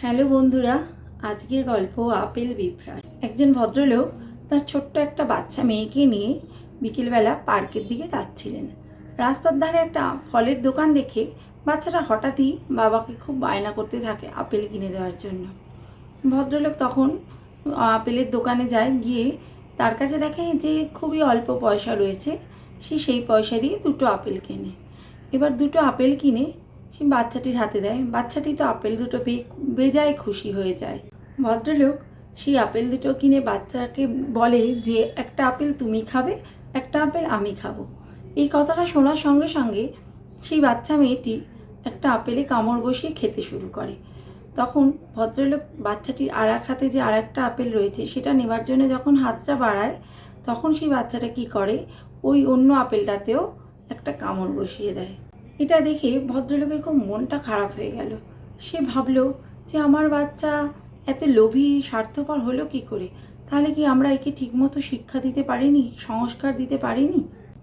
Hello বন্ধুরা, আজকের গল্প আপেল বিভ্রাট। একজন ভদ্রলোক তার ছোট্ট একটা বাচ্চা মেয়েকে নিয়ে বিকেলবেলা পার্কের দিকে যাচ্ছিলেন। রাস্তার ধারে একটা ফলের দোকান দেখে বাচ্চাটা হঠাৎই বাবাকে খুব বায়না করতে থাকে আপেল কিনে দেওয়ার জন্য। ভদ্রলোক তখন আপেলের দোকানে যায়, গিয়ে তার কাছে দেখে যে খুবই অল্প পয়সা রয়েছে। সেই পয়সা দিয়ে দুটো আপেল কেনে। এবার দুটো আপেল কিনে সে বাচ্চাটির হাতে দেয়। বাচ্চাটি তো আপেল দুটো পেয়ে বেজায় খুশি হয়ে যায়। ভদ্রলোক সেই আপেল দুটো কিনে বাচ্চাকে বলে যে একটা আপেল তুমি খাবে, একটা আপেল আমি খাবো। এই কথাটা শোনার সঙ্গে সঙ্গে সেই বাচ্চা মেয়েটি একটা আপেলে কামড় বসিয়ে খেতে শুরু করে। তখন ভদ্রলোক বাচ্চাটির আর এক হাতে যে আর একটা আপেল রয়েছে সেটা নেবার জন্য যখন হাতটা বাড়ায়, তখন সেই বাচ্চাটা কি করে, ওই অন্য আপেলটাতেও একটা কামড় বসিয়ে দেয়। এটা দেখে ভদ্রলোকের খুব মনটা খারাপ হয়ে গেল। সে ভাবলো যে আমার বাচ্চা এত লোভী স্বার্থপর হলো কি করে? তাহলে কি আমরা একে ঠিকমতো শিক্ষা দিতে পারিনি, সংস্কার দিতে পারিনি?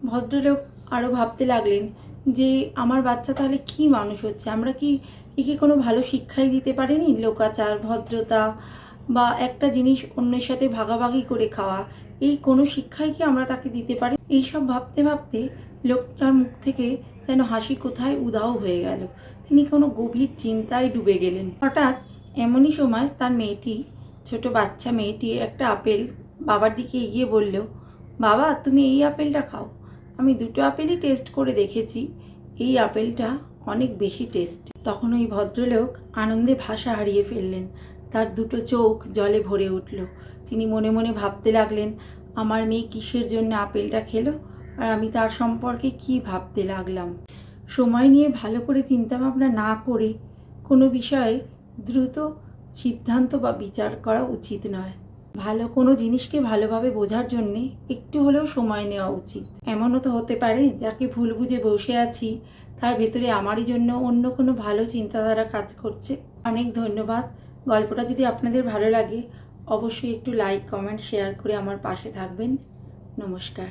ভদ্রলোক আরও ভাবতে লাগলেন যে আমার বাচ্চা তাহলে কি মানুষ হচ্ছে, আমরা কি একে কোনো ভালো শিক্ষাই দিতে পারিনি? লোকাচার, ভদ্রতা বা একটা জিনিস অন্যের সাথে ভাগাভাগি করে খাওয়া, এই কোনো শিক্ষাই কি আমরা তাকে দিতে পারি? এইসব ভাবতে ভাবতে লোকটার মুখ থেকে যেন হাসি কোথায় উধাও হয়ে গেল। তিনি কোনো গভীর চিন্তায় ডুবে গেলেন। হঠাৎ এমনই সময় তার মেয়েটি, ছোট বাচ্চা মেয়েটি একটা আপেল বাবার দিকে এগিয়ে বলল, বাবা তুমি এই আপেলটা খাও, আমি দুটো আপেলই টেস্ট করে দেখেছি, এই আপেলটা অনেক বেশি টেস্টি। তখন ওই ভদ্রলোক আনন্দে ভাষা হারিয়ে ফেললেন। তার দুটো চোখ জলে ভরে উঠল। তিনি মনে মনে ভাবতে লাগলেন, আমার মেয়ে কিসের জন্য আপেলটা খেলো, আর আমি তার সম্পর্কে কি ভাবতে লাগলাম। সময় নিয়ে ভালো করে চিন্তাভাবনা না করে কোনো বিষয়ে দ্রুত সিদ্ধান্ত বা বিচার করা উচিত নয়। ভালো কোনো জিনিসকে ভালোভাবে বোঝার জন্যে একটু হলেও সময় নেওয়া উচিত। এমনও তো হতে পারে যাকে ভুল বুঝে বসে আছি তার ভেতরে আমারই জন্য অন্য কোনো ভালো চিন্তাধারা কাজ করছে। অনেক ধন্যবাদ। গল্পটা যদি আপনাদের ভালো লাগে অবশ্যই একটু লাইক, কমেন্ট, শেয়ার করে আমার পাশে থাকবেন। নমস্কার।